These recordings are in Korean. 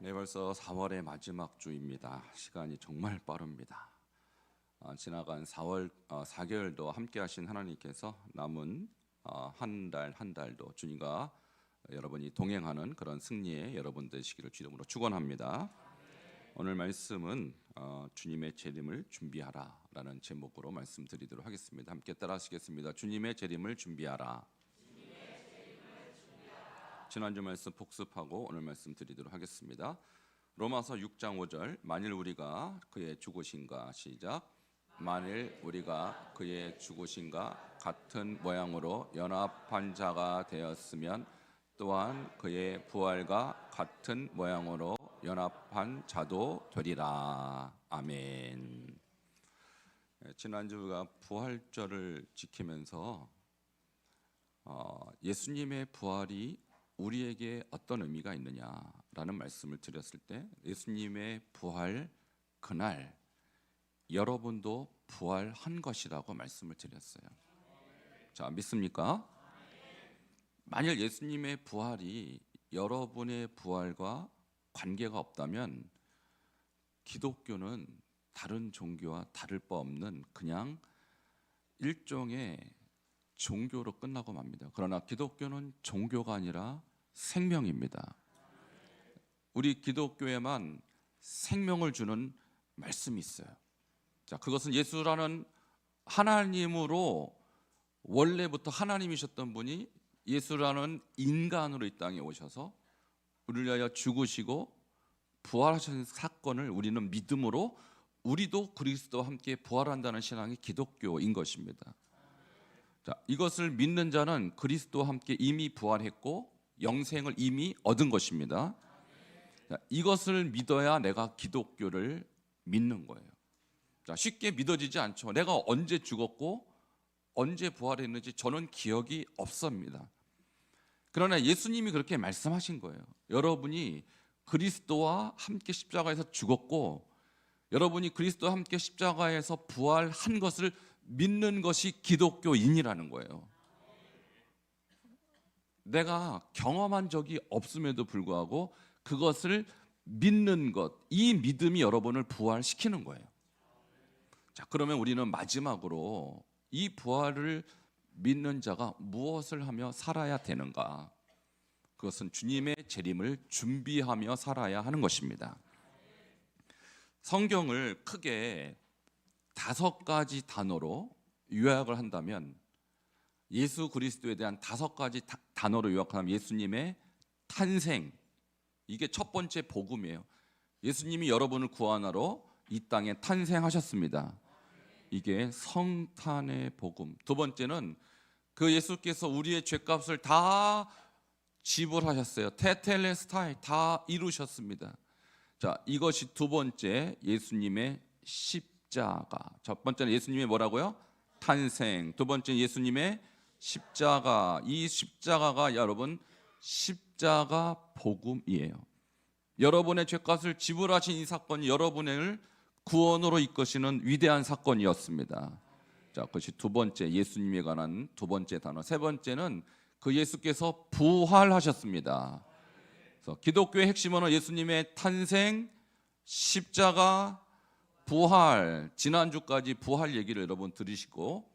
네, 벌써 4월의 마지막 주입니다. 시간이 정말 빠릅니다. 지나간 4개월도 함께하신 하나님께서 남은 한 달 한 달도 주님과 여러분이 동행하는 그런 승리의 여러분 되시기를 주님으로 축원합니다. 오늘 말씀은 주님의 재림을 준비하라라는 제목으로 말씀드리도록 하겠습니다. 함께 따라하시겠습니다. 주님의 재림을 준비하라. 지난주 말씀 복습하고 오늘 말씀 드리도록 하겠습니다. 로마서 6장 5절 만일 우리가 그의 죽으심과 시작 만일 우리가 그의 죽으심과 같은 모양으로 연합한 자가 되었으면 또한 그의 부활과 같은 모양으로 연합한 자도 되리라. 아멘. 지난주가 부활절을 지키면서 예수님의 부활이 우리에게 어떤 의미가 있느냐라는 말씀을 드렸을 때 예수님의 부활 그날 여러분도 부활한 것이라고 말씀을 드렸어요. 자, 믿습니까? 만일 예수님의 부활이 여러분의 부활과 관계가 없다면 기독교는 다른 종교와 다를 바 없는 그냥 일종의 종교로 끝나고 맙니다. 그러나 기독교는 종교가 아니라 생명입니다. 우리 기독교에만 생명을 주는 말씀이 있어요. 자, 그것은 예수라는 하나님으로 원래부터 하나님이셨던 분이 예수라는 인간으로 이 땅에 오셔서 우리를 위하여 죽으시고 부활하신 사건을 우리는 믿음으로 우리도 그리스도와 함께 부활한다는 신앙이 기독교인 것입니다. 자, 이것을 믿는 자는 그리스도와 함께 이미 부활했고 영생을 이미 얻은 것입니다. 자, 이것을 믿어야 내가 기독교를 믿는 거예요. 자, 쉽게 믿어지지 않죠. 내가 언제 죽었고 언제 부활했는지 저는 기억이 없습니다. 그러나 예수님이 그렇게 말씀하신 거예요. 여러분이 그리스도와 함께 십자가에서 죽었고 여러분이 그리스도와 함께 십자가에서 부활한 것을 믿는 것이 기독교인이라는 거예요. 내가 경험한 적이 없음에도 불구하고 그것을 믿는 것, 이 믿음이 여러분을 부활시키는 거예요. 자, 그러면 우리는 마지막으로 이 부활을 믿는 자가 무엇을 하며 살아야 되는가? 그것은 주님의 재림을 준비하며 살아야 하는 것입니다. 성경을 크게 5가지 단어로 요약을 한다면 예수 그리스도에 대한 5가지 단어로 요약하면 예수님의 탄생, 이게 첫 번째 복음이에요. 예수님이 여러분을 구원하러 이 땅에 탄생하셨습니다. 이게 성탄의 복음. 두 번째는 그 예수께서 우리의 죄값을 다 지불하셨어요. 테텔레스타이, 다 이루셨습니다. 자, 이것이 두 번째 예수님의 십자가. 첫 번째는 예수님의 뭐라고요? 탄생. 두 번째는 예수님의 십자가. 이 십자가가 여러분 십자가 복음이에요. 여러분의 죄값을 지불하신 이 사건이 여러분을 구원으로 이끄시는 위대한 사건이었습니다. 자, 그것이 두 번째 예수님에 관한 두 번째 단어. 세 번째는 그 예수께서 부활하셨습니다. 그래서 기독교의 핵심은 예수님의 탄생, 십자가, 부활. 지난주까지 부활 얘기를 여러분 들으시고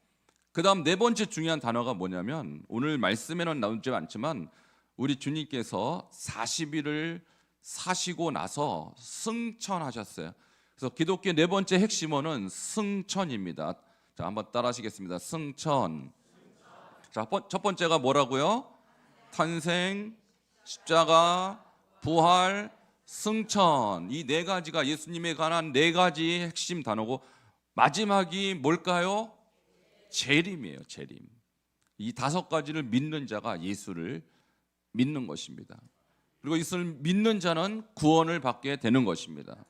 그 다음 네 번째 중요한 단어가 뭐냐면 오늘 말씀에는 나오지 않지만 우리 주님께서 40일을 사시고 나서 승천하셨어요. 그래서 기독교의 네 번째 핵심어는 승천입니다. 자, 한번 따라하시겠습니다. 승천. 자, 첫 번째가 뭐라고요? 탄생, 십자가, 부활, 승천. 이 네 가지가 예수님에 관한 네 가지 핵심 단어고 마지막이 뭘까요? 재림이에요. 재림. 이 5가지를 믿는 자가 예수를 믿는 것입니다. 그리고 이것을 믿는 자는 구원을 받게 되는 것입니다.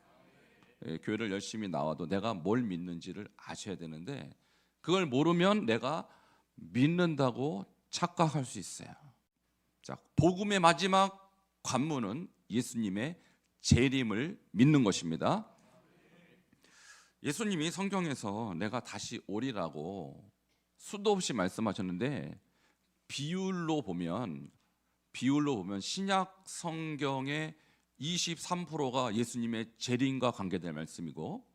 교회를 열심히 나와도 내가 뭘 믿는지를 아셔야 되는데 그걸 모르면 내가 믿는다고 착각할 수 있어요. 자, 복음의 마지막 관문은 예수님의 재림을 믿는 것입니다. 예수님이 성경에서 내가 다시 오리라고 수도 없이 말씀하셨는데 비율로 보면 신약 성경의 23%가 예수님의 재림과 관계될 말씀이고,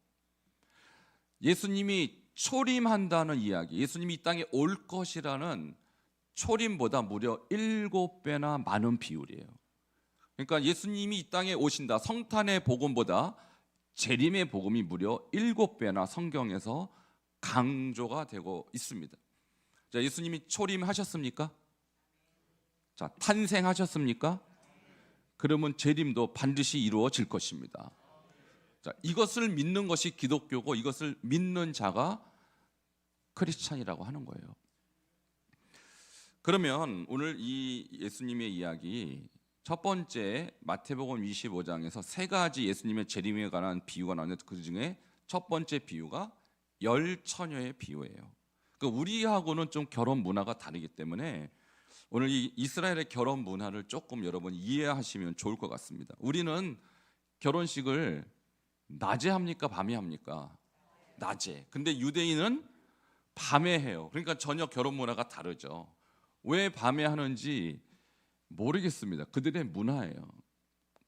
예수님이 초림한다는 이야기, 예수님이 이 땅에 올 것이라는 초림보다 무려 7배나 많은 비율이에요. 그러니까 예수님이 이 땅에 오신다, 성탄의 복음보다 재림의 복음이 무려 7배나 성경에서 강조가 되고 있습니다. 자, 예수님이 초림하셨습니까? 자, 탄생하셨습니까? 그러면 재림도 반드시 이루어질 것입니다. 자, 이것을 믿는 것이 기독교고, 이것을 믿는 자가 크리스찬이라고 하는 거예요. 그러면 오늘 이 예수님의 이야기, 첫 번째 마태복음 25장에서 세 가지 예수님의 재림에 관한 비유가 나오는데, 그 중에 첫 번째 비유가 열처녀의 비유예요. 그러니까 우리하고는 좀 결혼 문화가 다르기 때문에 오늘 이 이스라엘의 결혼 문화를 조금 여러분 이해하시면 좋을 것 같습니다. 우리는 결혼식을 낮에 합니까, 밤에 합니까? 낮에. 근데 유대인은 밤에 해요. 그러니까 전혀 결혼 문화가 다르죠. 왜 밤에 하는지 모르겠습니다. 그들의 문화예요.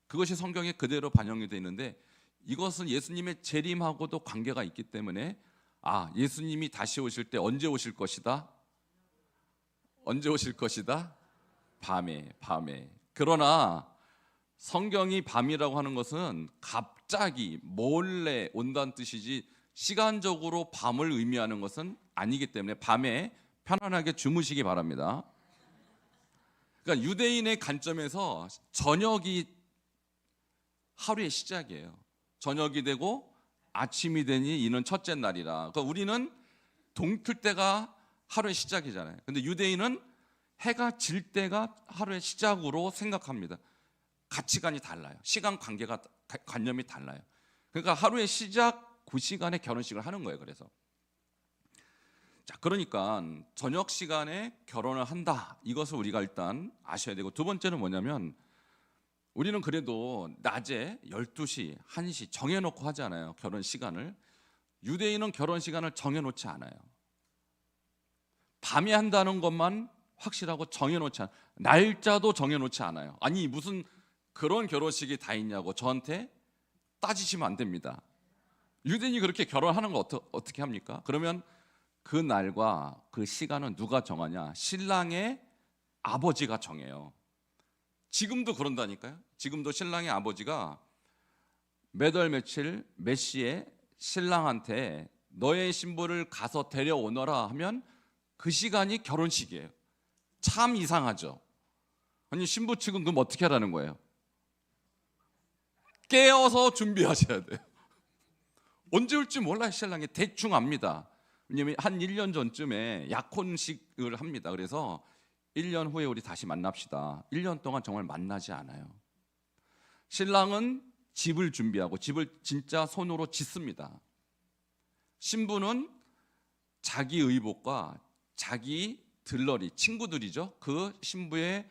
그것이 성경에 그대로 반영이 되어 있는데, 이것은 예수님의 재림하고도 관계가 있기 때문에, 예수님이 다시 오실 때 언제 오실 것이다? 언제 오실 것이다? 밤에. 그러나 성경이 밤이라고 하는 것은 갑자기 몰래 온다는 뜻이지, 시간적으로 밤을 의미하는 것은 아니기 때문에 밤에 편안하게 주무시기 바랍니다. 그러니까 유대인의 관점에서 저녁이 하루의 시작이에요. 저녁이 되고 아침이 되니 이는 첫째 날이라. 그러니까 우리는 동틀 때가 하루의 시작이잖아요. 근데 유대인은 해가 질 때가 하루의 시작으로 생각합니다. 가치관이 달라요. 시간 관념이 달라요. 그러니까 하루의 시작 그 시간에 결혼식을 하는 거예요. 그래서 자, 그러니까 저녁 시간에 결혼을 한다, 이것을 우리가 일단 아셔야 되고, 두 번째는 뭐냐면, 우리는 그래도 낮에 12시, 1시 정해놓고 하잖아요, 결혼 시간을. 유대인은 결혼 시간을 정해놓지 않아요. 밤에 한다는 것만 확실하고 정해놓지 않아요. 날짜도 정해놓지 않아요. 아니, 무슨 그런 결혼식이 다 있냐고 저한테 따지시면 안 됩니다. 유대인이 그렇게 결혼하는 거 어떻게 합니까? 그러면 그 날과 그 시간은 누가 정하냐? 신랑의 아버지가 정해요. 지금도 그런다니까요. 지금도 신랑의 아버지가 몇 월 며칠 몇 시에 신랑한테 너의 신부를 가서 데려오너라 하면 그 시간이 결혼식이에요. 참 이상하죠. 아니, 신부 측은 그럼 어떻게 하라는 거예요? 깨어서 준비하셔야 돼요. 언제 올지 몰라요. 신랑이 대충 압니다. 왜냐하면 한 1년 전쯤에 약혼식을 합니다. 그래서 1년 후에 우리 다시 만납시다. 1년 동안 정말 만나지 않아요. 신랑은 집을 준비하고 집을 진짜 손으로 짓습니다. 신부는 자기 의복과 자기 들러리, 친구들이죠. 그 신부의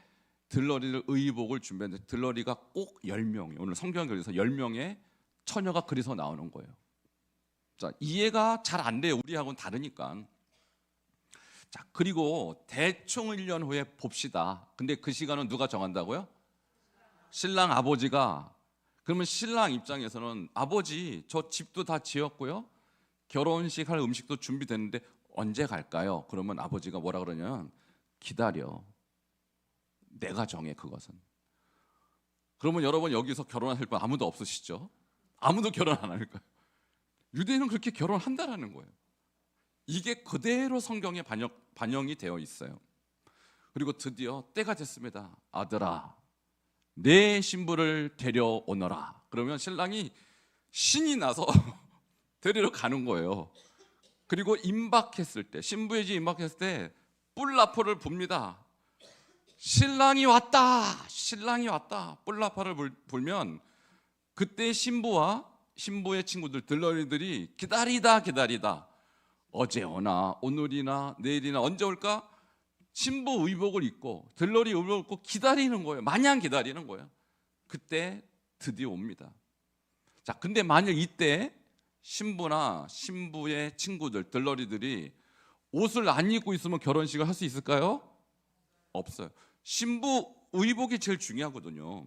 들러리를, 의복을 준비하는데, 들러리가 꼭 10명이에요. 오늘 성경에 그래서 10명의 처녀가 그래서 나오는 거예요. 자, 이해가 잘 안 돼요. 우리하고는 다르니까. 자, 그리고 대충 1년 후에 봅시다. 근데 그 시간은 누가 정한다고요? 신랑 아버지가. 그러면 신랑 입장에서는, 아버지, 저 집도 다 지었고요, 결혼식 할 음식도 준비됐는데 언제 갈까요? 그러면 아버지가 뭐라 그러냐면, 기다려, 내가 정해, 그것은. 그러면 여러분 여기서 결혼하실 분 아무도 없으시죠? 아무도 결혼 안 할 거예요. 유대인은 그렇게 결혼한다라는 거예요. 이게 그대로 성경에 반영이 되어 있어요. 그리고 드디어 때가 됐습니다. 아들아, 내 신부를 데려오너라. 그러면 신랑이 신이 나서 데리러 가는 거예요. 그리고 임박했을 때, 신부의 집 임박했을 때 뿔나퍼를 붑니다. 신랑이 왔다, 신랑이 왔다. 뿔나퍼를 불면 그때 신부와 신부의 친구들, 들러리들이 기다리다 어제 오나 오늘이나 내일이나 언제 올까? 신부 의복을 입고 들러리 의복을 입고 기다리는 거예요. 마냥 기다리는 거예요. 그때 드디어 옵니다. 자, 근데 만약 이때 신부나 신부의 친구들, 들러리들이 옷을 안 입고 있으면 결혼식을 할 수 있을까요? 없어요. 신부 의복이 제일 중요하거든요.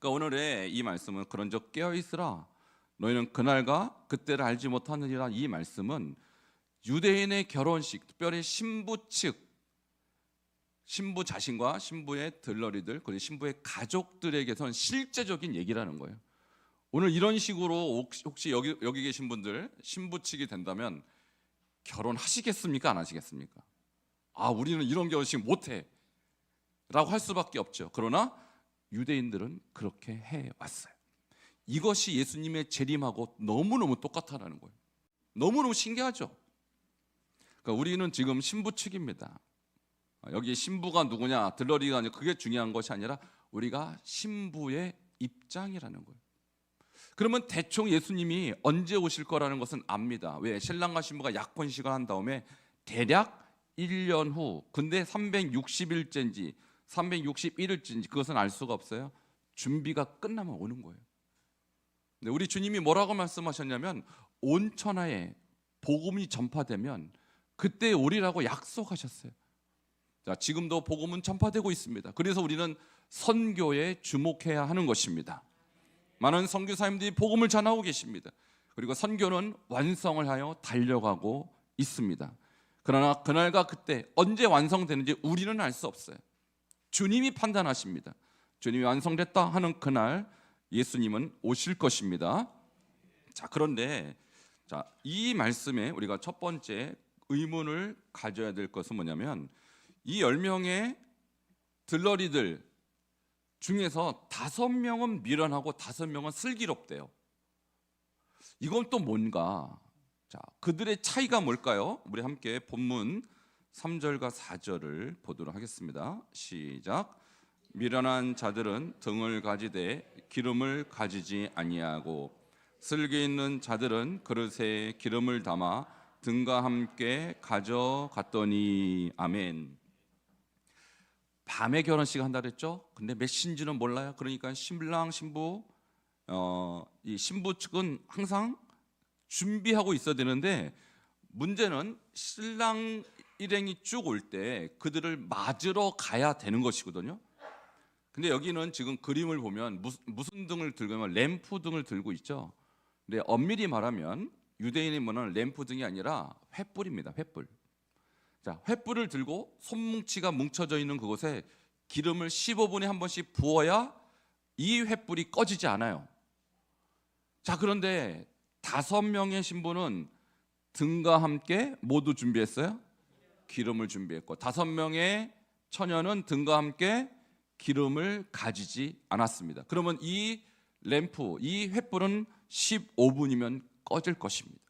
그러니까 오늘의 이 말씀은 그런즉 깨어 있으라 너희는 그날과 그때를 알지 못하느니라. 이 말씀은 유대인의 결혼식, 특별히 신부 측, 신부 자신과 신부의 들러리들 그리고 신부의 가족들에게선 실제적인 얘기라는 거예요. 오늘 이런 식으로 혹시 여기 계신 분들 신부 측이 된다면 결혼하시겠습니까? 안 하시겠습니까? 아, 우리는 이런 결혼식 못해 라고 할 수밖에 없죠. 그러나 유대인들은 그렇게 해왔어요. 이것이 예수님의 재림하고 너무너무 똑같다는 거예요. 너무너무 신기하죠. 그러니까 우리는 지금 신부 측입니다. 여기 신부가 누구냐, 들러리가 아니라 그게 중요한 것이 아니라 우리가 신부의 입장이라는 거예요. 그러면 대충 예수님이 언제 오실 거라는 것은 압니다. 왜? 신랑과 신부가 약혼식을 한 다음에 대략 1년 후, 근데 360일째인지 361일째인지 그것은 알 수가 없어요. 준비가 끝나면 오는 거예요. 근데 우리 주님이 뭐라고 말씀하셨냐면 온 천하에 복음이 전파되면 그때 오리라고 약속하셨어요. 자, 지금도 복음은 전파되고 있습니다. 그래서 우리는 선교에 주목해야 하는 것입니다. 많은 선교사님들이 복음을 전하고 계십니다. 그리고 선교는 완성을 하여 달려가고 있습니다. 그러나 그날과 그때 언제 완성되는지 우리는 알 수 없어요. 주님이 판단하십니다. 주님이 완성됐다 하는 그날 예수님은 오실 것입니다. 자, 그런데 이 말씀에 우리가 첫 번째 의문을 가져야 될 것은 뭐냐면 이 10명의 들러리들 중에서 5명은 미련하고 5명은 슬기롭대요. 이건 또 뭔가? 자, 그들의 차이가 뭘까요? 우리 함께 본문 3절과 4절을 보도록 하겠습니다. 시작. 미련한 자들은 등을 가지되 기름을 가지지 아니하고 슬기 있는 자들은 그릇에 기름을 담아 등과 함께 가져갔더니. 아멘. 밤에 결혼식 한다 그랬죠? 근데 몇 시인지는 몰라요. 그러니까 신랑 신부 이 신부 측은 항상 준비하고 있어야 되는데 문제는 신랑 일행이 쭉 올 때 그들을 맞으러 가야 되는 것이거든요. 근데 여기는 지금 그림을 보면 무슨 등을 들고 있냐면 램프 등을 들고 있죠. 근데 엄밀히 말하면 유대인의 문화는 램프 등이 아니라 횃불입니다. 횃불. 자, 횃불을 들고 손뭉치가 뭉쳐져 있는 그곳에 기름을 15분에 한 번씩 부어야 이 횃불이 꺼지지 않아요. 자, 그런데 5명의 신부는 등과 함께 모두 준비했어요. 기름을 준비했고 5명의 처녀는 등과 함께 기름을 가지지 않았습니다. 그러면 이 램프, 이 횃불은 15분이면 꺼질 것입니다.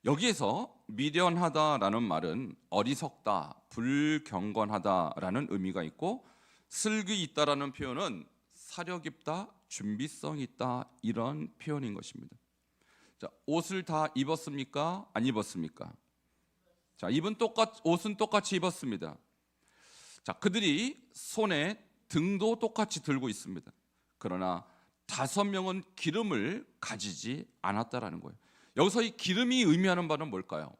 여기에서 미련하다라는 말은 어리석다, 불경건하다라는 의미가 있고 슬기 있다라는 표현은 사려 깊다, 준비성 있다 이런 표현인 것입니다. 자, 옷을 다 입었습니까? 안 입었습니까? 자, 옷은 똑같이 입었습니다. 자, 그들이 손에 등도 똑같이 들고 있습니다. 그러나 5명은 기름을 가지지 않았다라는 거예요. 여기서 이 기름이 의미하는 바는 뭘까요?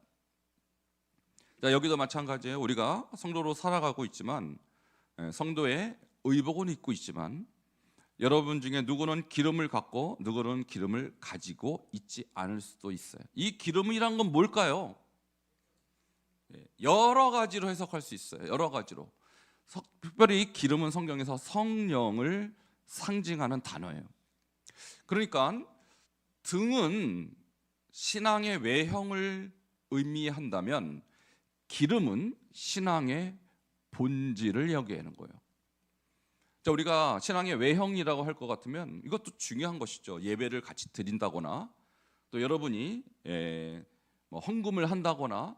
자, 여기도 마찬가지예요. 우리가 성도로 살아가고 있지만 성도의 의복은 입고 있지만 여러분 중에 누구는 기름을 갖고 누구는 기름을 가지고 있지 않을 수도 있어요. 이 기름이란 건 뭘까요? 여러 가지로 해석할 수 있어요. 여러 가지로. 특별히 기름은 성경에서 성령을 상징하는 단어예요. 그러니까 등은 신앙의 외형을 의미한다면 기름은 신앙의 본질을 이야기하는 거예요. 자, 우리가 신앙의 외형이라고 할 것 같으면 이것도 중요한 것이죠. 예배를 같이 드린다거나 또 여러분이 헌금을 한다거나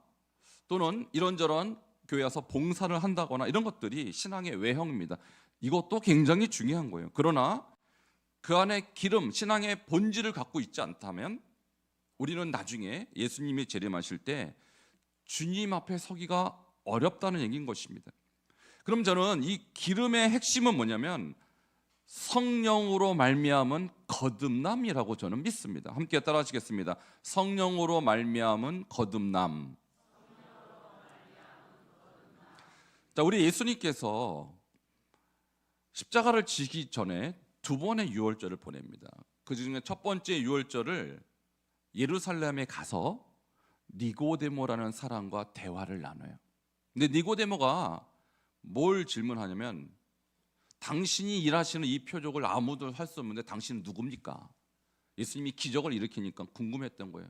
또는 이런저런 교회 와서 봉사를 한다거나 이런 것들이 신앙의 외형입니다. 이것도 굉장히 중요한 거예요. 그러나 그 안에 기름, 신앙의 본질을 갖고 있지 않다면 우리는 나중에 예수님이 재림하실 때 주님 앞에 서기가 어렵다는 얘기인 것입니다. 그럼 저는 이 기름의 핵심은 뭐냐면 성령으로 말미암은 거듭남이라고 저는 믿습니다. 함께 따라하시겠습니다. 성령으로 말미암은 거듭남. 자, 우리 예수님께서 십자가를 지기 전에 두 번의 유월절을 보냅니다. 그 중에 첫 번째 유월절을 예루살렘에 가서 니고데모라는 사람과 대화를 나눠요. 근데 니고데모가 뭘 질문하냐면, 당신이 일하시는 이 표적을 아무도 할 수 없는데 당신은 누굽니까? 예수님이 기적을 일으키니까 궁금했던 거예요.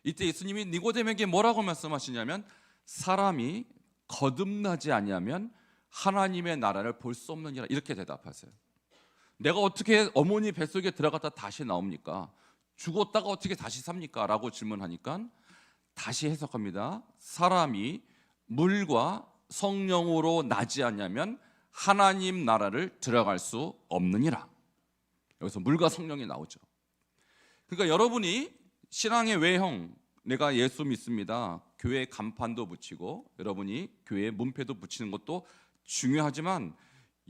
이때 예수님이 니고데모에게 뭐라고 말씀하시냐면, 사람이 거듭나지 아니하면 하나님의 나라를 볼 수 없느니라, 이렇게 대답하세요. 내가 어떻게 어머니 뱃속에 들어갔다 다시 나옵니까? 죽었다가 어떻게 다시 삽니까? 라고 질문하니까 다시 해석합니다. 사람이 물과 성령으로 나지 않냐면 하나님 나라를 들어갈 수 없느니라. 여기서 물과 성령이 나오죠. 그러니까 여러분이 신앙의 외형, 내가 예수 믿습니다, 교회 간판도 붙이고 여러분이 교회 문패도 붙이는 것도 중요하지만,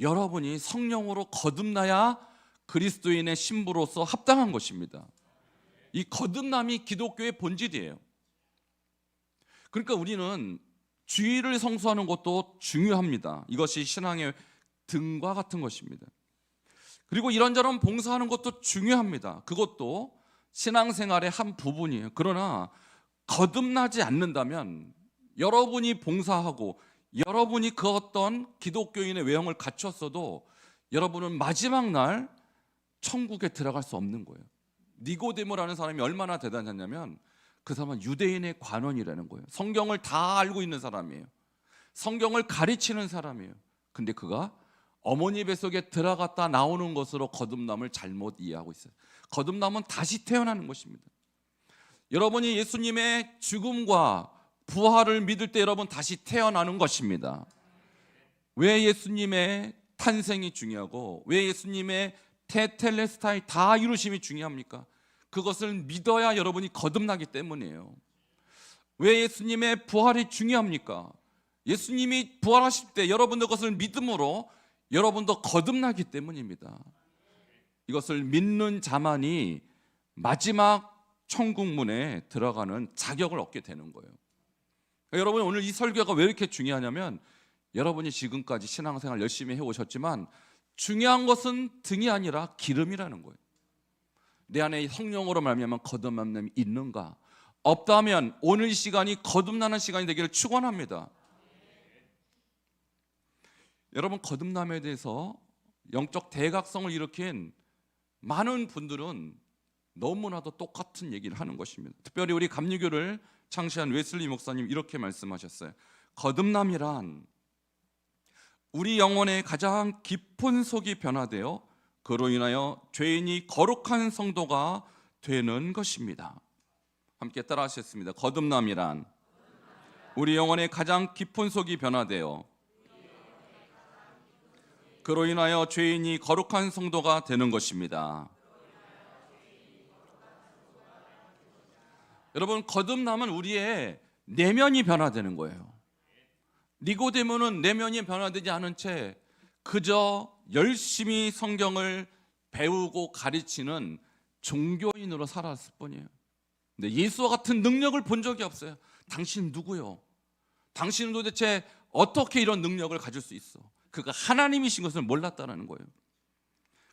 여러분이 성령으로 거듭나야 그리스도인의 신부로서 합당한 것입니다. 이 거듭남이 기독교의 본질이에요. 그러니까 우리는 주일을 성수하는 것도 중요합니다. 이것이 신앙의 등과 같은 것입니다. 그리고 이런저런 봉사하는 것도 중요합니다. 그것도 신앙생활의 한 부분이에요. 그러나 거듭나지 않는다면 여러분이 봉사하고 여러분이 그 어떤 기독교인의 외형을 갖췄어도 여러분은 마지막 날 천국에 들어갈 수 없는 거예요. 니고데모라는 사람이 얼마나 대단했냐면, 그 사람은 유대인의 관원이라는 거예요. 성경을 다 알고 있는 사람이에요. 성경을 가르치는 사람이에요. 근데 그가 어머니 뱃속에 들어갔다 나오는 것으로 거듭남을 잘못 이해하고 있어요. 거듭남은 다시 태어나는 것입니다. 여러분이 예수님의 죽음과 부활을 믿을 때 여러분 다시 태어나는 것입니다. 왜 예수님의 탄생이 중요하고 왜 예수님의 테텔레스타이 다 이루심이 중요합니까? 그것을 믿어야 여러분이 거듭나기 때문이에요. 왜 예수님의 부활이 중요합니까? 예수님이 부활하실 때 여러분도 그것을 믿음으로 여러분도 거듭나기 때문입니다. 이것을 믿는 자만이 마지막 천국문에 들어가는 자격을 얻게 되는 거예요. 여러분, 오늘 이 설교가 왜 이렇게 중요하냐면, 여러분이 지금까지 신앙생활 열심히 해오셨지만 중요한 것은 등이 아니라 기름이라는 거예요. 내 안에 성령으로 말미암아 거듭남이 있는가? 없다면 오늘 이 시간이 거듭나는 시간이 되기를 축원합니다. 여러분, 거듭남에 대해서 영적 대각성을 일으킨 많은 분들은 너무나도 똑같은 얘기를 하는 것입니다. 특별히 우리 감리교를 창시한 웨슬리 목사님 이렇게 말씀하셨어요. 거듭남이란 우리 영혼의 가장 깊은 속이 변화되어 그로 인하여 죄인이 거룩한 성도가 되는 것입니다. 함께 따라 하셨습니다. 거듭남이란 우리 영혼의 가장 깊은 속이 변화되어 그로 인하여 죄인이 거룩한 성도가 되는 것입니다. 여러분, 거듭남은 우리의 내면이 변화되는 거예요. 니고데모는 내면이 변화되지 않은 채 그저 열심히 성경을 배우고 가르치는 종교인으로 살았을 뿐이에요. 근데 예수와 같은 능력을 본 적이 없어요. 당신 누구요? 당신은 도대체 어떻게 이런 능력을 가질 수 있어? 그가 하나님이신 것을 몰랐다는 거예요.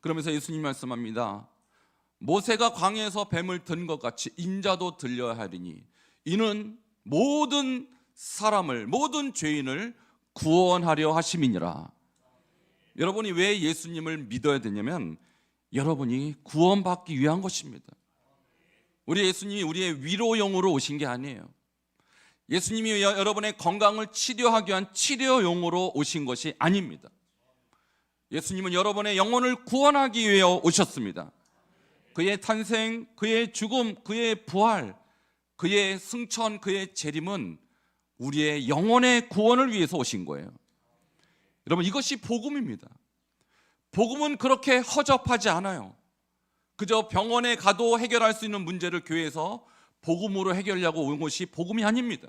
그러면서 예수님 말씀합니다. 모세가 광야에서 뱀을 든 것 같이 인자도 들려야 하리니 이는 모든 사람을, 모든 죄인을 구원하려 하심이니라. 여러분이 왜 예수님을 믿어야 되냐면 여러분이 구원받기 위한 것입니다. 우리 예수님이 우리의 위로용으로 오신 게 아니에요. 예수님이 여러분의 건강을 치료하기 위한 치료용으로 오신 것이 아닙니다. 예수님은 여러분의 영혼을 구원하기 위해 오셨습니다. 그의 탄생, 그의 죽음, 그의 부활, 그의 승천, 그의 재림은 우리의 영혼의 구원을 위해서 오신 거예요. 여러분, 이것이 복음입니다. 복음은 그렇게 허접하지 않아요. 그저 병원에 가도 해결할 수 있는 문제를 교회에서 복음으로 해결하려고 온 것이 복음이 아닙니다.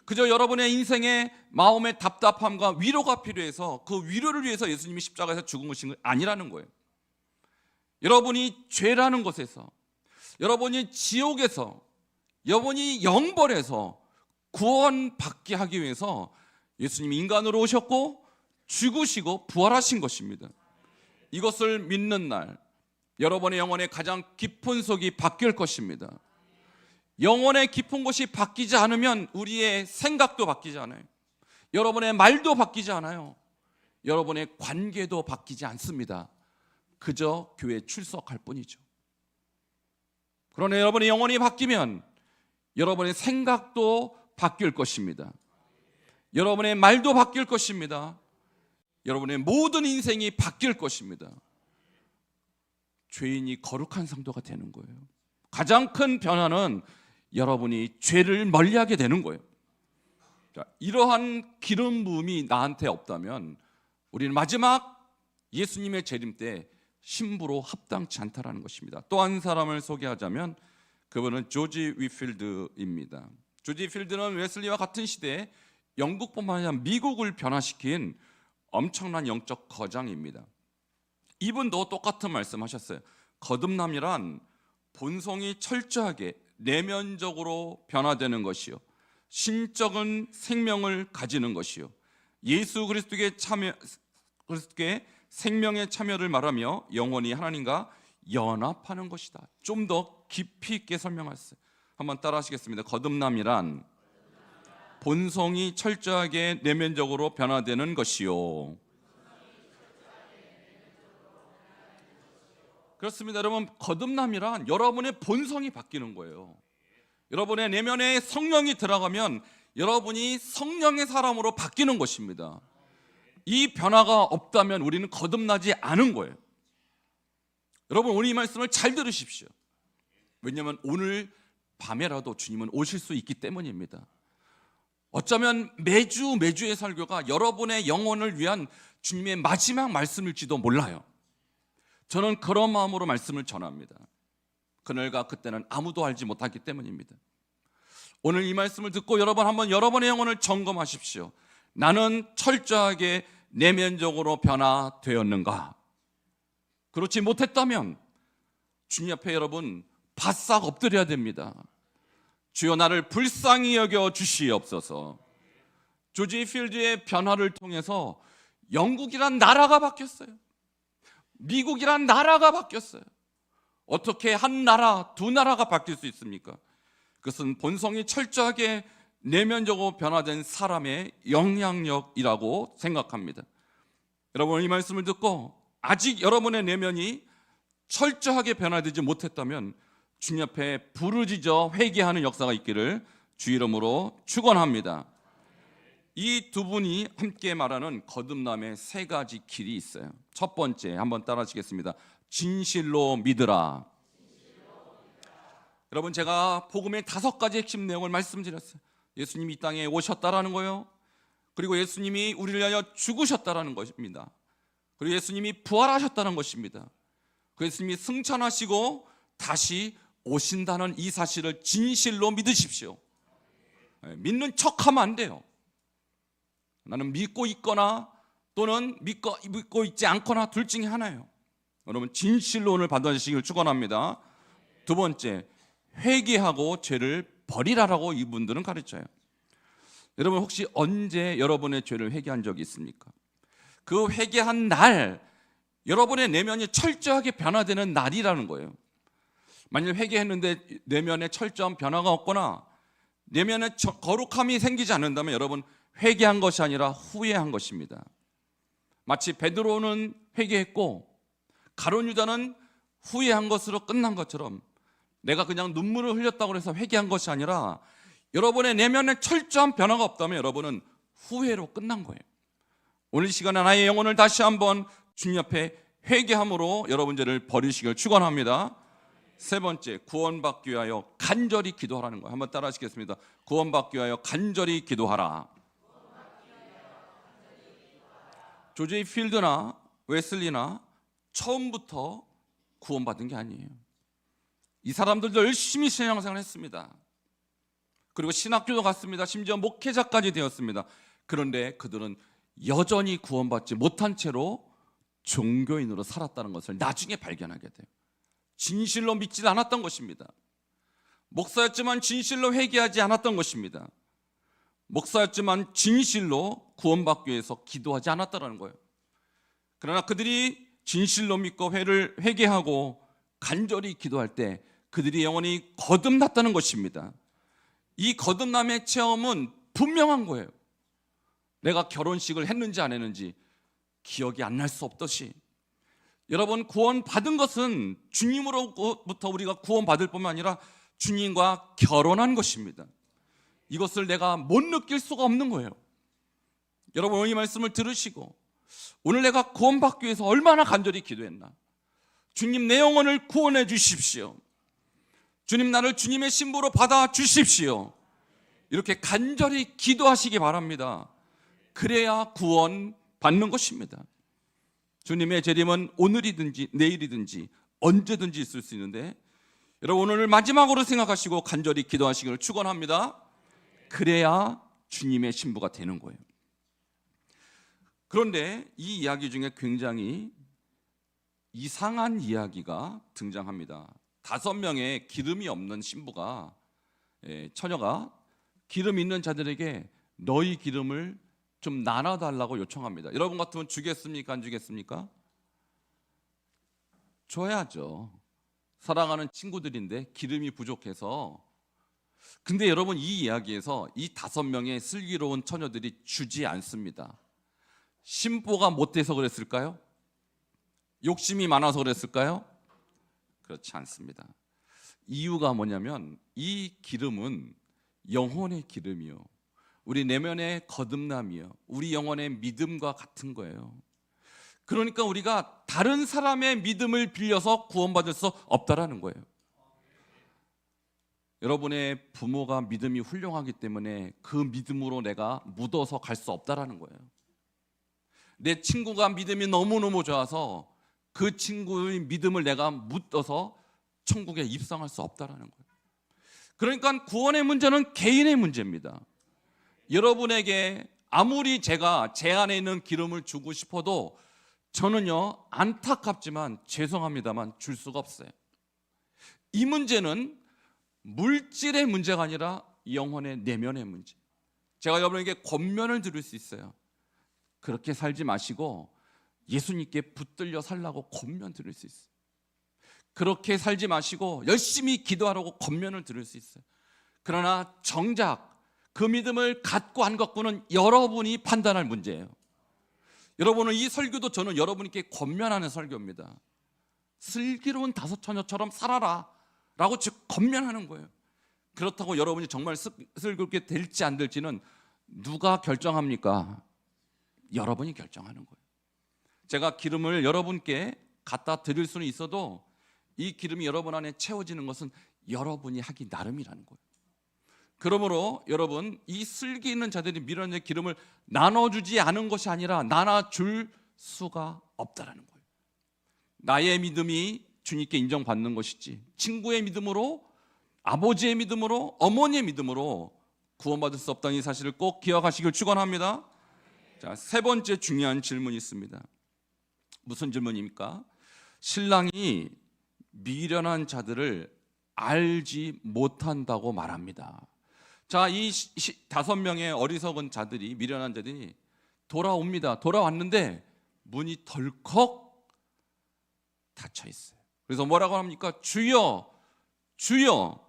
그저 여러분의 인생의 마음의 답답함과 위로가 필요해서 그 위로를 위해서 예수님이 십자가에서 죽은 것이 아니라는 거예요. 여러분이 죄라는 것에서, 여러분이 지옥에서, 여러분이 영벌에서 구원받게 하기 위해서 예수님이 인간으로 오셨고 죽으시고 부활하신 것입니다. 이것을 믿는 날 여러분의 영혼의 가장 깊은 속이 바뀔 것입니다. 영혼의 깊은 곳이 바뀌지 않으면 우리의 생각도 바뀌지 않아요. 여러분의 말도 바뀌지 않아요. 여러분의 관계도 바뀌지 않습니다. 그저 교회에 출석할 뿐이죠. 그러나 여러분의 영혼이 바뀌면 여러분의 생각도 바뀔 것입니다. 여러분의 말도 바뀔 것입니다. 여러분의 모든 인생이 바뀔 것입니다. 죄인이 거룩한 성도가 되는 거예요. 가장 큰 변화는 여러분이 죄를 멀리하게 되는 거예요. 자, 이러한 기름 부음이 나한테 없다면 우리는 마지막 예수님의 재림 때 신부로 합당치 않다라는 것입니다. 또 한 사람을 소개하자면 그분은 조지 위필드입니다. 조지 위필드는 웨슬리와 같은 시대에 영국뿐만 아니라 미국을 변화시킨 엄청난 영적 거장입니다. 이분도 똑같은 말씀하셨어요. 거듭남이란 본성이 철저하게 내면적으로 변화되는 것이요, 신적인 생명을 가지는 것이요, 예수 그리스도의 생명의 참여를 말하며 영원히 하나님과 연합하는 것이다. 좀 더 깊이 있게 설명했어요. 한번 따라하시겠습니다. 거듭남이란 본성이 철저하게 내면적으로 변화되는 것이요. 그렇습니다. 여러분, 거듭남이란 여러분의 본성이 바뀌는 거예요. 여러분의 내면에 성령이 들어가면 여러분이 성령의 사람으로 바뀌는 것입니다. 이 변화가 없다면 우리는 거듭나지 않은 거예요. 여러분, 오늘 이 말씀을 잘 들으십시오. 왜냐하면 오늘 밤에라도 주님은 오실 수 있기 때문입니다. 어쩌면 매주의 설교가 여러분의 영혼을 위한 주님의 마지막 말씀일지도 몰라요. 저는 그런 마음으로 말씀을 전합니다. 그날과 그때는 아무도 알지 못하기 때문입니다. 오늘 이 말씀을 듣고 여러분 한번 여러분의 영혼을 점검하십시오. 나는 철저하게 내면적으로 변화되었는가? 그렇지 못했다면 주님 앞에 여러분 바싹 엎드려야 됩니다. 주여 나를 불쌍히 여겨 주시옵소서. 조지 필드의 변화를 통해서 영국이란 나라가 바뀌었어요. 미국이란 나라가 바뀌었어요. 어떻게 한 나라, 두 나라가 바뀔 수 있습니까? 그것은 본성이 철저하게 내면적으로 변화된 사람의 영향력이라고 생각합니다. 여러분, 이 말씀을 듣고 아직 여러분의 내면이 철저하게 변화되지 못했다면 주님 앞에 부르짖어 회개하는 역사가 있기를 주 이름으로 축원합니다. 이 두 분이 함께 말하는 거듭남의 세 가지 길이 있어요. 첫 번째, 한번 따라하시겠습니다. 진실로 믿으라. 여러분, 제가 복음의 5가지 핵심 내용을 말씀드렸어요. 예수님이 이 땅에 오셨다라는 거예요. 그리고 예수님이 우리를 위하여 죽으셨다라는 것입니다. 그리고 예수님이 부활하셨다는 것입니다. 그 예수님이 승천하시고 다시 오신다는 이 사실을 진실로 믿으십시오. 믿는 척하면 안 돼요. 나는 믿고 있거나 또는 믿고 있지 않거나 둘 중에 하나예요. 여러분, 진실로 오늘 받아주시길 축원합니다. 두 번째, 회개하고 죄를 버리라라고 이분들은 가르쳐요. 여러분, 혹시 언제 여러분의 죄를 회개한 적이 있습니까? 그 회개한 날 여러분의 내면이 철저하게 변화되는 날이라는 거예요. 만약 회개했는데 내면에 철저한 변화가 없거나 내면에 거룩함이 생기지 않는다면 여러분, 회개한 것이 아니라 후회한 것입니다. 마치 베드로는 회개했고 가룟 유다는 후회한 것으로 끝난 것처럼 내가 그냥 눈물을 흘렸다고 해서 회개한 것이 아니라 여러분의 내면에 철저한 변화가 없다면 여러분은 후회로 끝난 거예요. 오늘 이 시간에 나의 영혼을 다시 한번 주님 앞에 회개함으로 여러분 죄를 버리시길 축원합니다. 세 번째, 구원받기 위하여 간절히 기도하라는 거예요. 한번 따라 하시겠습니다. 구원받기 위하여 간절히 기도하라. 조지 필드나 웨슬리나 처음부터 구원받은 게 아니에요. 이 사람들도 열심히 신앙생활을 했습니다. 그리고 신학교도 갔습니다. 심지어 목회자까지 되었습니다. 그런데 그들은 여전히 구원받지 못한 채로 종교인으로 살았다는 것을 나중에 발견하게 돼요. 진실로 믿지 않았던 것입니다. 목사였지만 진실로 회개하지 않았던 것입니다. 목사였지만 진실로 구원받기 위해서 기도하지 않았다라는 거예요. 그러나 그들이 진실로 믿고 회개하고 간절히 기도할 때 그들이 영혼이 거듭났다는 것입니다. 이 거듭남의 체험은 분명한 거예요. 내가 결혼식을 했는지 안 했는지 기억이 안 날 수 없듯이, 여러분, 구원받은 것은 주님으로부터 우리가 구원받을 뿐만 아니라 주님과 결혼한 것입니다. 이것을 내가 못 느낄 수가 없는 거예요. 여러분, 오늘 이 말씀을 들으시고 오늘 내가 구원받기 위해서 얼마나 간절히 기도했나. 주님, 내 영혼을 구원해 주십시오. 주님, 나를 주님의 신부로 받아 주십시오. 이렇게 간절히 기도하시기 바랍니다. 그래야 구원 받는 것입니다. 주님의 재림은 오늘이든지 내일이든지 언제든지 있을 수 있는데, 여러분, 오늘 마지막으로 생각하시고 간절히 기도하시기를 축원합니다. 그래야 주님의 신부가 되는 거예요. 그런데 이 이야기 중에 굉장히 이상한 이야기가 등장합니다. 5명의 기름이 없는 신부가, 처녀가 기름 있는 자들에게 너희 기름을 좀 나눠달라고 요청합니다. 여러분 같으면 주겠습니까? 안 주겠습니까? 줘야죠. 사랑하는 친구들인데 기름이 부족해서. 근데 여러분, 이 이야기에서 이 5명의 슬기로운 처녀들이 주지 않습니다. 신보가 못돼서 그랬을까요? 욕심이 많아서 그랬을까요? 그렇지 않습니다. 이유가 뭐냐면 이 기름은 영혼의 기름이요, 우리 내면의 거듭남이요, 우리 영혼의 믿음과 같은 거예요. 그러니까 우리가 다른 사람의 믿음을 빌려서 구원받을 수 없다라는 거예요. 여러분의 부모가 믿음이 훌륭하기 때문에 그 믿음으로 내가 묻어서 갈 수 없다라는 거예요. 내 친구가 믿음이 너무너무 좋아서 그 친구의 믿음을 내가 묻어서 천국에 입성할 수 없다라는 거예요. 그러니까 구원의 문제는 개인의 문제입니다. 여러분에게 아무리 제가 제 안에 있는 기름을 주고 싶어도 저는요, 안타깝지만 죄송합니다만 줄 수가 없어요. 이 문제는 물질의 문제가 아니라 영혼의 내면의 문제. 제가 여러분에게 권면을 드릴 수 있어요. 그렇게 살지 마시고 예수님께 붙들려 살라고 권면 드릴 수 있어요. 그렇게 살지 마시고 열심히 기도하라고 권면을 드릴 수 있어요. 그러나 정작 그 믿음을 갖고 안 갖고는 여러분이 판단할 문제예요. 여러분은 이 설교도 저는 여러분께 권면하는 설교입니다. 슬기로운 5 처녀처럼 살아라 라고 즉 권면하는 거예요. 그렇다고 여러분이 정말 슬기롭게 될지 안 될지는 누가 결정합니까? 여러분이 결정하는 거예요. 제가 기름을 여러분께 갖다 드릴 수는 있어도 이 기름이 여러분 안에 채워지는 것은 여러분이 하기 나름이라는 거예요. 그러므로 여러분, 이 슬기 있는 자들이 미련의 기름을 나눠주지 않은 것이 아니라 나눠줄 수가 없다라는 거예요. 나의 믿음이 주님께 인정받는 것이지 친구의 믿음으로, 아버지의 믿음으로, 어머니의 믿음으로 구원받을 수 없다는 이 사실을 꼭 기억하시길 축원합니다. 자, 3번째 중요한 질문이 있습니다. 무슨 질문입니까? 신랑이 미련한 자들을 알지 못한다고 말합니다. 자, 이 5명의 어리석은 자들이, 미련한 자들이 돌아옵니다. 돌아왔는데 문이 덜컥 닫혀 있어요. 그래서 뭐라고 합니까? 주여, 주여,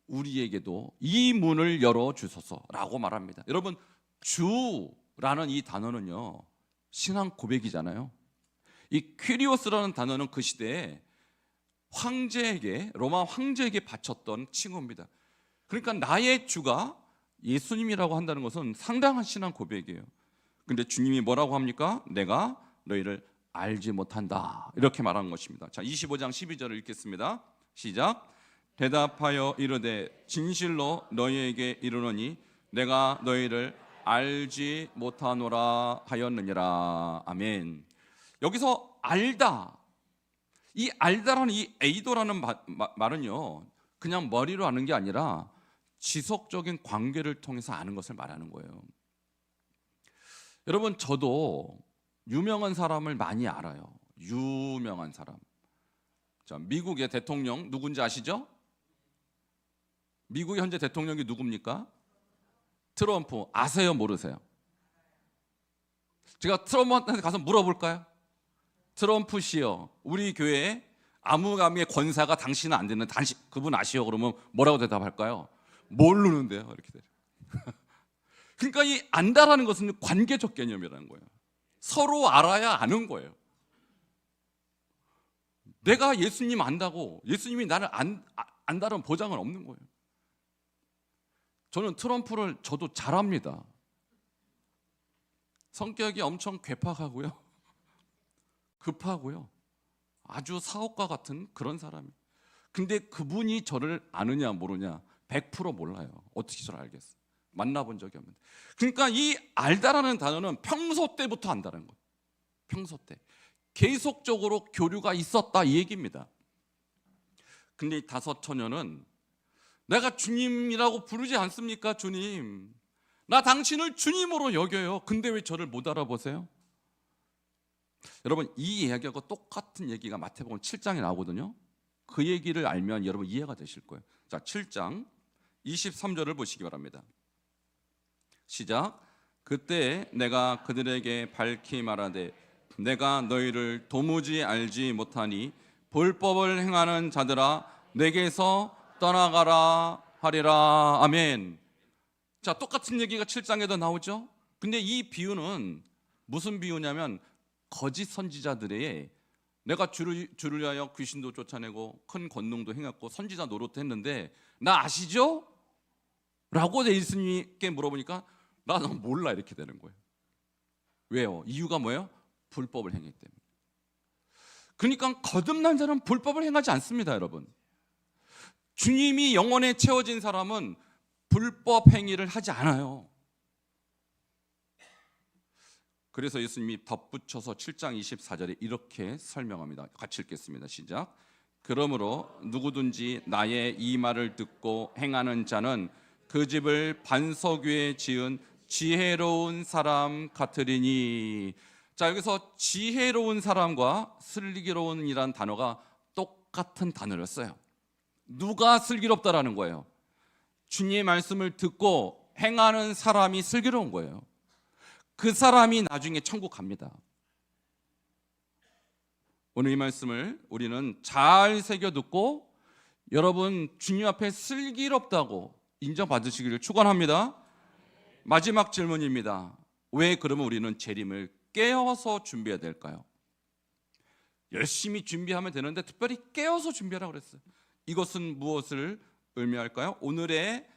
우리에게도 이 문을 열어주소서라고 말합니다. 여러분, 주라는 이 단어는요, 신앙 고백이잖아요. 이 퀴리오스라는 단어는 그 시대에 황제에게, 로마 황제에게 바쳤던 칭호입니다. 그러니까 나의 주가 예수님이라고 한다는 것은 상당한 신앙 고백이에요. 근데 주님이 뭐라고 합니까? 내가 너희를 알지 못한다, 이렇게 말하는 것입니다. 자, 25장 12절을 읽겠습니다. 시작. 대답하여 이르되 진실로 너희에게 이르노니 내가 너희를 알지 못하노라 하였느니라. 아멘. 여기서 알다, 이 알다라는 이 에이도라는 말은요, 그냥 머리로 아는 게 아니라 지속적인 관계를 통해서 아는 것을 말하는 거예요. 여러분, 저도 유명한 사람을 많이 알아요. 유명한 사람. 자, 미국의 대통령 누군지 아시죠? 미국의 현재 대통령이 누굽니까? 트럼프. 아세요, 모르세요? 제가 트럼프한테 가서 물어볼까요? 트럼프 씨요, 우리 교회에 아무감의 권사가 당신은 안 되는 그분 아시오? 그러면 뭐라고 대답할까요? 모르는데요. 이렇게 돼요. 그러니까 이 안다라는 것은 관계적 개념이라는 거예요. 서로 알아야 아는 거예요. 내가 예수님 안다고 예수님이 나를 안다는 보장은 없는 거예요. 저는 트럼프를 저도 잘 압니다. 성격이 엄청 괴팍하고요, 급하고요, 아주 사업가 같은 그런 사람이에요. 근데 그분이 저를 아느냐 모르냐 100% 몰라요. 어떻게 저를 알겠어요? 만나본 적이 없는데. 그러니까 이 알다라는 단어는 평소 때부터 안다는 거예요. 평소 때 계속적으로 교류가 있었다 이 얘기입니다. 근데 이 다섯 처녀는 내가 주님이라고 부르지 않습니까? 주님, 나 당신을 주님으로 여겨요. 근데 왜 저를 못 알아보세요? 여러분, 이 이야기하고 똑같은 얘기가 마태복음 7장에 나오거든요. 그 얘기를 알면 여러분 이해가 되실 거예요. 자, 7장 23절을 보시기 바랍니다. 시작. 그때 내가 그들에게 밝히 말하되 내가 너희를 도무지 알지 못하니 불법을 행하는 자들아 내게서 떠나가라 하리라. 아멘. 자, 똑같은 얘기가 7장에도 나오죠. 근데 이 비유는 무슨 비유냐면 거짓 선지자들의 내가 주를 위하여 귀신도 쫓아내고 큰 권능도 행했고 선지자 노릇도 했는데 나 아시죠? 라고 예수님께 물어보니까 나는 몰라 이렇게 되는 거예요. 왜요? 이유가 뭐예요? 불법을 행했기 때문에. 그러니까 거듭난 자는 불법을 행하지 않습니다, 여러분. 주님이 영혼에 채워진 사람은 불법 행위를 하지 않아요. 그래서 예수님이 덧붙여서 7장 24절에 이렇게 설명합니다. 같이 읽겠습니다. 시작. 그러므로 누구든지 나의 이 말을 듣고 행하는 자는 그 집을 반석 위에 지은 지혜로운 사람 같으리니. 자, 여기서 지혜로운 사람과 슬기로운이란 단어가 똑같은 단어를 써요. 누가 슬기롭다라는 거예요? 주님의 말씀을 듣고 행하는 사람이 슬기로운 거예요. 그 사람이 나중에 천국 갑니다. 오늘 이 말씀을 우리는 잘 새겨 듣고 여러분 주님 앞에 슬기롭다고 인정받으시기를 축원합니다. 마지막 질문입니다. 왜 그러면 우리는 재림을 깨어서 준비해야 될까요? 열심히 준비하면 되는데 특별히 깨어서 준비하라고 그랬어요. 이것은 무엇을 의미할까요? 오늘의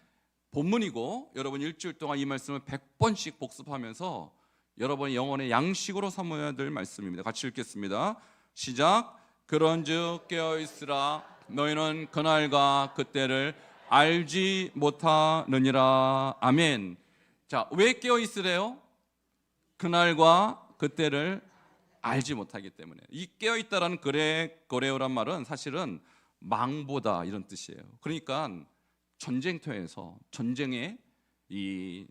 본문이고 여러분 일주일 동안 이 말씀을 100번씩 복습하면서 여러분의 영혼의 양식으로 삼아야 될 말씀입니다. 같이 읽겠습니다. 시작. 그런즉 깨어있으라. 너희는 그날과 그때를 알지 못하느니라. 아멘. 자, 왜 깨어있으래요? 그날과 그때를 알지 못하기 때문에. 이 깨어있다라는 고레오란 말은 사실은 망보다 이런 뜻이에요. 그러니까 전쟁터에서 전쟁에 이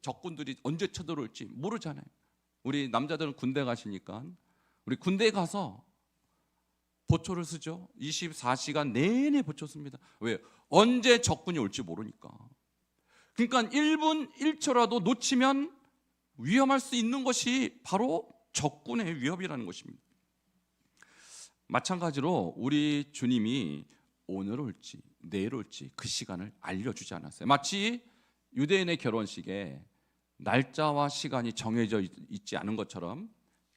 적군들이 언제 쳐들어올지 모르잖아요. 우리 남자들은 군대 가시니까 우리 군대에 가서 보초를 쓰죠. 24시간 내내 보초 씁니다. 왜? 언제 적군이 올지 모르니까. 그러니까 1분 1초라도 놓치면 위험할 수 있는 것이 바로 적군의 위협이라는 것입니다. 마찬가지로 우리 주님이 오늘 올지 내일 올지 그 시간을 알려주지 않았어요. 마치 유대인의 결혼식에 날짜와 시간이 정해져 있지 않은 것처럼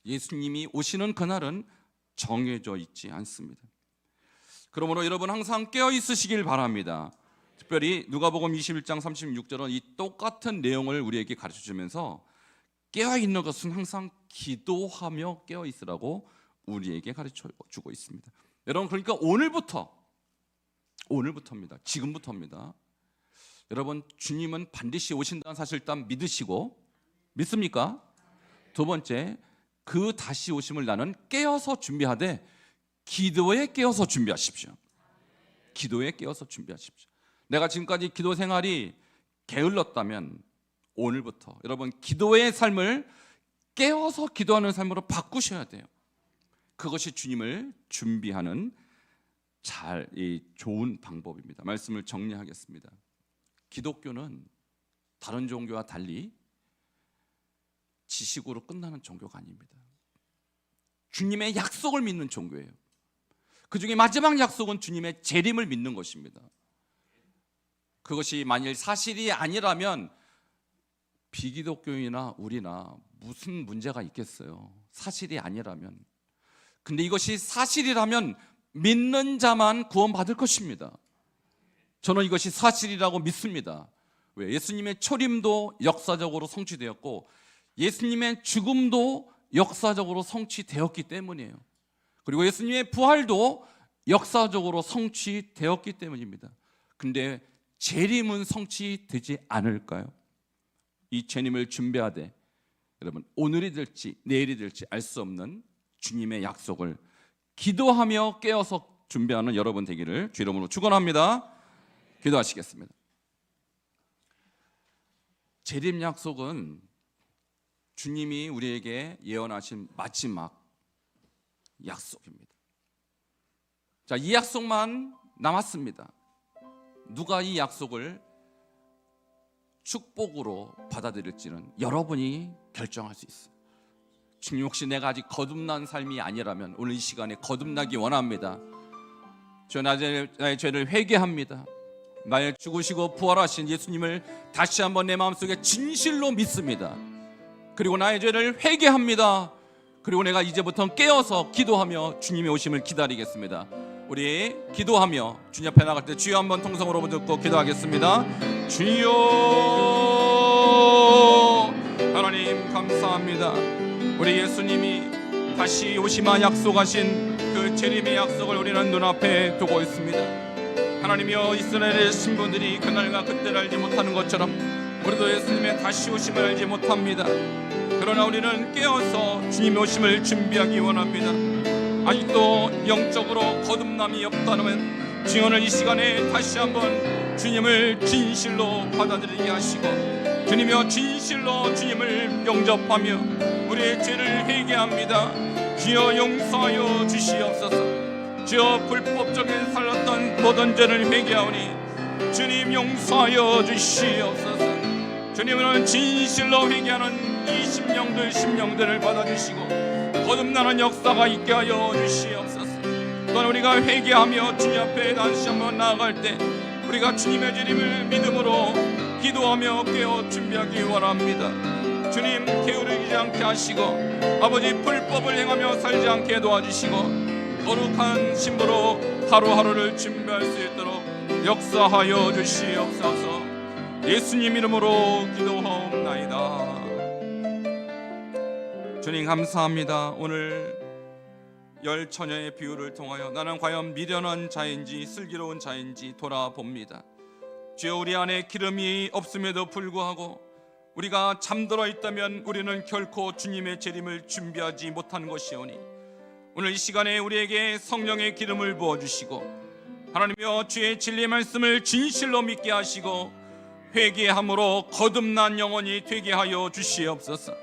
예수님이 오시는 그날은 정해져 있지 않습니다. 그러므로 여러분 항상 깨어 있으시길 바랍니다. 특별히 누가복음 21장 36절은 이 똑같은 내용을 우리에게 가르쳐주면서 깨어 있는 것은 항상 기도하며 깨어 있으라고 우리에게 가르쳐주고 있습니다. 여러분, 그러니까 오늘부터입니다. 지금부터입니다. 여러분, 주님은 반드시 오신다는 사실 일단 믿으시고, 믿습니까? 두 번째, 그 다시 오심을 나는 깨어서 준비하되 기도에 깨어서 준비하십시오. 기도에 깨어서 준비하십시오. 내가 지금까지 기도 생활이 게을렀다면 오늘부터 여러분 기도의 삶을 깨어서 기도하는 삶으로 바꾸셔야 돼요. 그것이 주님을 준비하는 좋은 방법입니다. 말씀을 정리하겠습니다. 기독교는 다른 종교와 달리 지식으로 끝나는 종교가 아닙니다. 주님의 약속을 믿는 종교예요. 그 중에 마지막 약속은 주님의 재림을 믿는 것입니다. 그것이 만일 사실이 아니라면 비기독교인이나 우리나 무슨 문제가 있겠어요. 사실이 아니라면. 근데 이것이 사실이라면 믿는 자만 구원받을 것입니다. 저는 이것이 사실이라고 믿습니다. 왜? 예수님의 초림도 역사적으로 성취되었고 예수님의 죽음도 역사적으로 성취되었기 때문이에요. 그리고 예수님의 부활도 역사적으로 성취되었기 때문입니다. 근데 재림은 성취되지 않을까요? 이 재림을 준비하되 여러분 오늘이 될지 내일이 될지 알 수 없는 주님의 약속을 기도하며 깨어서 준비하는 여러분 되기를 주 이름으로 축원합니다. 기도하시겠습니다. 재림 약속은 주님이 우리에게 예언하신 마지막 약속입니다. 자, 이 약속만 남았습니다. 누가 이 약속을 축복으로 받아들일지는 여러분이 결정할 수 있어요. 주님, 혹시 내가 아직 거듭난 삶이 아니라면 오늘 이 시간에 거듭나기 원합니다. 저 나의 죄를 회개합니다. 나의 죽으시고 부활하신 예수님을 다시 한번 내 마음속에 진실로 믿습니다. 그리고 나의 죄를 회개합니다. 그리고 내가 이제부터 깨어서 기도하며 주님의 오심을 기다리겠습니다. 우리 기도하며 주님 앞에 나갈 때 주여 한번 통성으로 듣고 기도하겠습니다. 주여, 하나님 감사합니다. 우리 예수님이 다시 오시마 약속하신 그 재림의 약속을 우리는 눈앞에 두고 있습니다. 하나님이여, 이스라엘의 신부들이 그날과 그때를 알지 못하는 것처럼 우리도 예수님의 다시 오심을 알지 못합니다. 그러나 우리는 깨어서 주님의 오심을 준비하기 원합니다. 아직도 영적으로 거듭남이 없다면 주님 오늘 이 시간에 다시 한번 주님을 진실로 받아들이게 하시고 주님이여 진실로 주님을 영접하며 우리의 죄를 회개합니다. 주여 용서하여 주시옵소서. 주여 불법적인 살았던 모든 죄를 회개하오니 주님 용서하여 주시옵소서. 주님은 진실로 회개하는 이 심령들을 받아주시고 거듭나는 역사가 있게 하여 주시옵소서. 또한 우리가 회개하며 주님 앞에 다시 한번 나아갈 때 우리가 주님의 재림을 믿음으로 기도하며 깨어 준비하기 원합니다. 주님 게으르지 않게 하시고 아버지 불법을 행하며 살지 않게 도와주시고 거룩한 신부로 하루하루를 준비할 수 있도록 역사하여 주시옵소서. 예수님 이름으로 기도하옵나이다. 주님 감사합니다. 오늘 열 처녀의 비유를 통하여 나는 과연 미련한 자인지 슬기로운 자인지 돌아봅니다. 주여, 우리 안에 기름이 없음에도 불구하고 우리가 잠들어 있다면 우리는 결코 주님의 재림을 준비하지 못한 것이오니 오늘 이 시간에 우리에게 성령의 기름을 부어주시고 하나님이여 주의 진리의 말씀을 진실로 믿게 하시고 회개함으로 거듭난 영혼이 되게 하여 주시옵소서.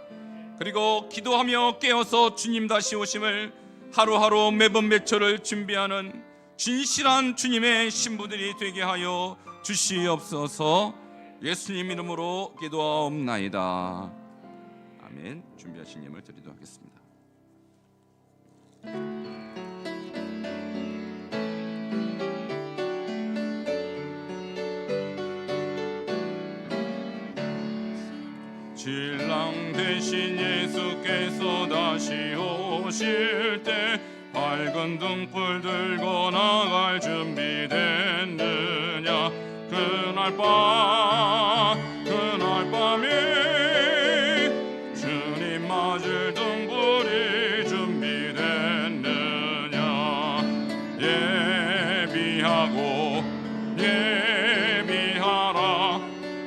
그리고 기도하며 깨어서 주님 다시 오심을 하루하루 매번 매초를 준비하는 진실한 주님의 신부들이 되게 하여 주시옵소서. 예수님 이름으로 기도하옵나이다. 아멘. 준비하신 예물 드리도록 하겠습니다. 신랑 대신 예수께서 다시 오실 때 밝은 등불 들고 나갈 준비됐느냐. 그날 밤에 주님 맞을 등불이 준비됐느냐. 예비하라.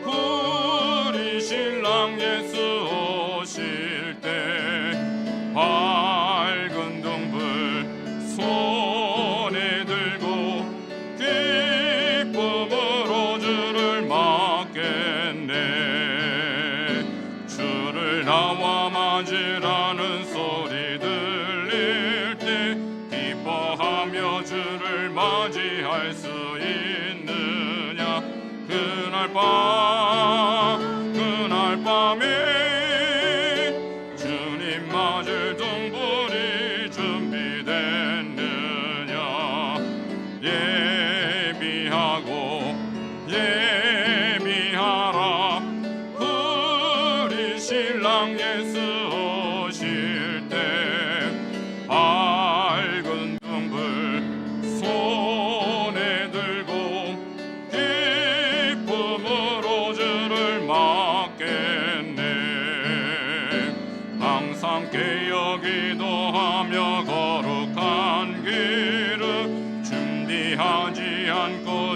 우리 신랑 예수 오실 때 밝은 등불 손에 들고 기쁨으로 주를 맞겠네. 주를 나와 맞으라는 소리 들릴 때 기뻐하며 주를 맞이할 수 있느냐. 그날 밤에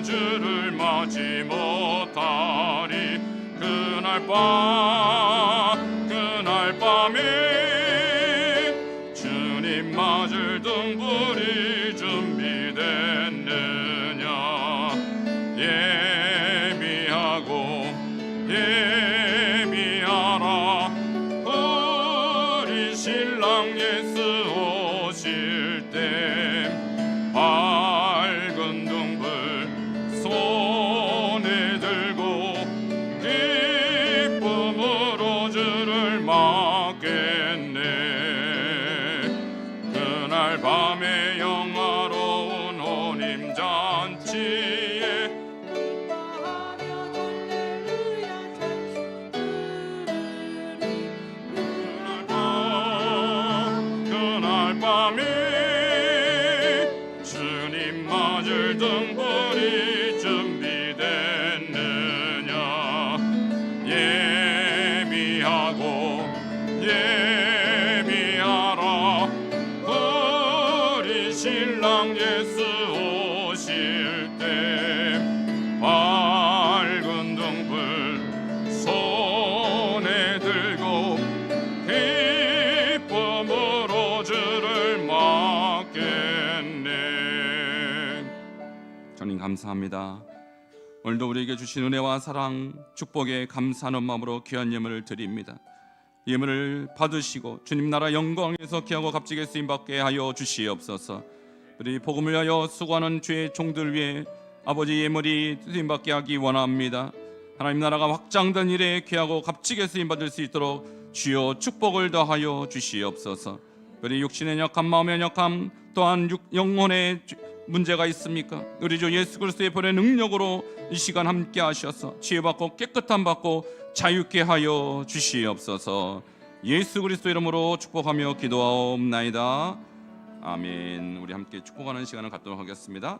주를 맞이 못하리. 그날 밤에 주님 맞을 등불이 준비됐느냐. 예비하라. 우리 신랑 예수 오실 때 밝은 등불 손에 들고 기쁨으로 주를 맞겠네. 그날 밤에 영화로운 혼인잔치에 그날 밤에 주님 맞을 등불이 준비됐느냐. 예비하라. 우리 신랑 예수 오실 때 밝은 등불 손에 들고 기쁨으로 주를 맞겠네. 주님 감사합니다. 오늘도 우리에게 주신 은혜와 사랑, 축복에 감사하는 마음으로 귀한 예물을 드립니다. 예물을 받으시고 주님 나라 영광에서 귀하고 값지게 쓰임받게 하여 주시옵소서. 우리 복음을 위하여 수고하는 주의 종들 위해 아버지 예물이 쓰임받게 하기 원합니다. 하나님 나라가 확장된 일에 귀하고 값지게 쓰임받을 수 있도록 주여 축복을 더하여 주시옵소서. 우리 육신의 연약함, 마음의 연약함, 또한 영혼의 문제가 있습니까? 우리 주 예수 그리스도의 본의 능력으로 이 시간 함께 하셔서 치유받고 깨끗함 받고 자유케 하여 주시옵소서. 예수 그리스도 이름으로 축복하며 기도하옵나이다. 아멘. 우리 함께 축복하는 시간을 갖도록 하겠습니다.